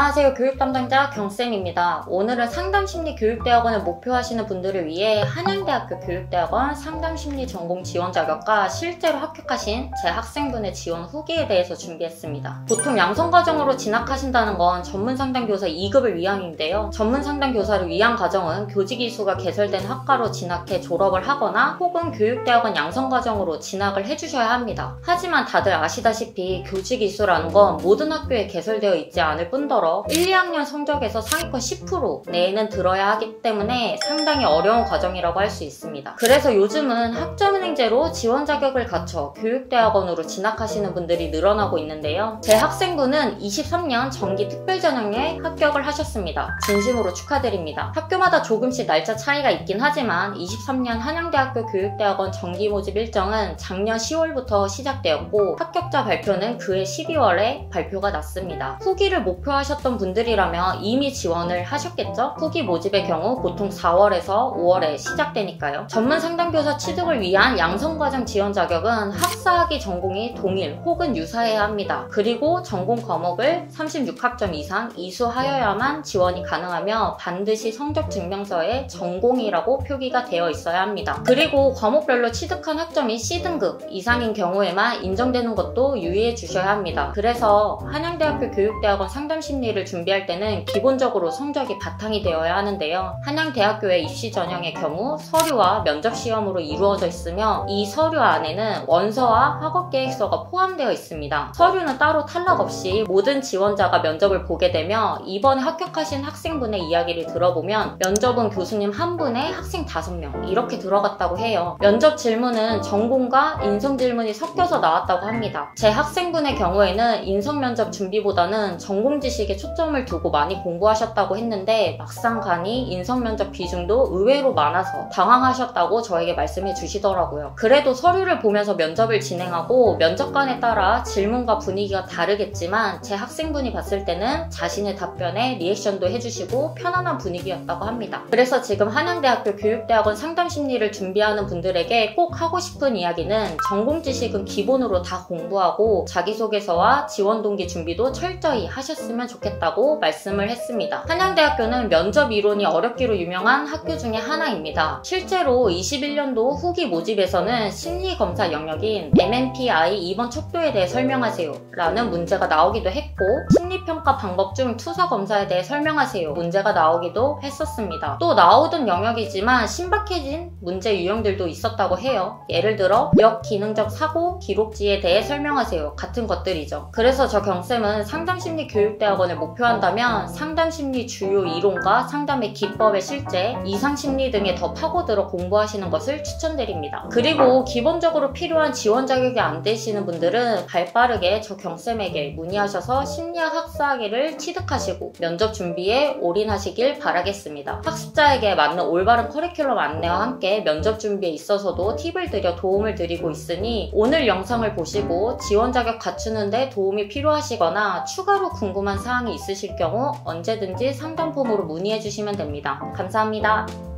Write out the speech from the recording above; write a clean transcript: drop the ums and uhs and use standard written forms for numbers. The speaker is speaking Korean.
안녕하세요. 교육담당자 경쌤입니다. 오늘은 상담심리 교육대학원을 목표하시는 분들을 위해 한양대학교 교육대학원 상담심리 전공 지원 자격과 실제로 합격하신 제 학생분의 지원 후기에 대해서 준비했습니다. 보통 양성과정으로 진학하신다는 건 전문상담교사 2급을 위함인데요. 전문상담교사를 위한 과정은 교직이수가 개설된 학과로 진학해 졸업을 하거나 혹은 교육대학원 양성과정으로 진학을 해주셔야 합니다. 하지만 다들 아시다시피 교직이수라는 건 모든 학교에 개설되어 있지 않을 뿐더러 1, 2학년 성적에서 상위권 10% 내에는 들어야 하기 때문에 상당히 어려운 과정이라고 할 수 있습니다. 그래서 요즘은 학점은행제로 지원 자격을 갖춰 교육대학원으로 진학하시는 분들이 늘어나고 있는데요. 제 학생분은 23년 정기 특별전형에 합격을 하셨습니다. 진심으로 축하드립니다. 학교마다 조금씩 날짜 차이가 있긴 하지만 23년 한양대학교 교육대학원 정기 모집 일정은 작년 10월부터 시작되었고 합격자 발표는 그해 12월에 발표가 났습니다. 후기를 목표하셨던 분들이라면 이미 지원을 하셨겠죠? 후기 모집의 경우 보통 4월에서 5월에 시작되니까요. 전문 상담교사 취득을 위한 양성과정 지원 자격은 학사학위 전공이 동일 혹은 유사해야 합니다. 그리고 전공 과목을 36학점 이상 이수하여야만 지원이 가능하며 반드시 성적 증명서에 전공이라고 표기가 되어 있어야 합니다. 그리고 과목별로 취득한 학점이 C등급 이상인 경우에만 인정되는 것도 유의해 주셔야 합니다. 그래서 한양대학교 교육대학원 상담심리를 준비할 때는 기본적으로 성적이 바탕이 되어야 하는데요. 한양대학교의 입시 전형의 경우 서류와 면접 시험으로 이루어져 있으며 이 서류 안에는 원서와 학업계획서가 포함되어 있습니다. 서류는 따로 탈락 없이 모든 지원자가 면접을 보게 되며 이번에 합격하신 학생분의 이야기를 들어보면 면접은 교수님 한 분에 학생 5명 이렇게 들어갔다고 해요. 면접 질문은 전공과 인성 질문이 섞여서 나왔다고 합니다. 제 학생분의 경우에는 인성 면접 준비보다는 전공 지식에 초점을 두고 많이 공부하셨다고 했는데 막상 가니 인성 면접 비중도 의외로 많아서 당황하셨다고 저에게 말씀해 주시더라고요. 그래도 서류를 보면서 면접을 진행하고 면접관에 따라 질문과 분위기가 다르겠지만 제 학생분이 봤을 때는 자신의 답변에 리액션도 해주시고 편안한 분위기였다고 합니다. 그래서 지금 한양대학교 교육대학원 상담심리를 준비하는 분들에게 꼭 하고 싶은 이야기는 전공 지식은 기본으로 다 공부하고 자기소개서와 지원 동기 준비도 철저히 하셨으면 좋겠다고 말씀을 했습니다. 한양대학교는 면접 이론이 어렵기로 유명한 학교 중에 하나입니다. 실제로 21년도 후기 모집에서는 심리검사 영역인 MMPI 2번 척도에 대해 설명하세요 라는 문제가 나오기도 했고 심리평가 방법 중 투사검사에 대해 설명하세요 문제가 나오기도 했었습니다. 또 나오던 영역이지만 신박해진 문제 유형들도 있었다고 해요. 예를 들어 역기능적 사고 기록지에 대해 설명하세요 같은 것들이죠. 그래서 저 경쌤은 상담심리 교육대학원을 목표한다면 상담심리 주요 이론과 상담의 기법의 실제, 이상심리 등에 더 파고들어 공부하시는 것을 추천드립니다. 그리고 기본적으로 필요한 지원 자격이 안 되시는 분들은 발빠르게 저 경쌤에게 문의하셔서 심리학 학사학위를 취득하시고 면접 준비에 올인하시길 바라겠습니다. 학습자에게 맞는 올바른 커리큘럼 안내와 함께 면접 준비에 있어서도 팁을 드려 도움을 드리고 있으니 오늘 영상을 보시고 지원 자격 갖추는데 도움이 필요하시거나 추가로 궁금한 사항이 있으실 경우 언제든지 상담 폼으로 문의해 주시면 됩니다. 감사합니다.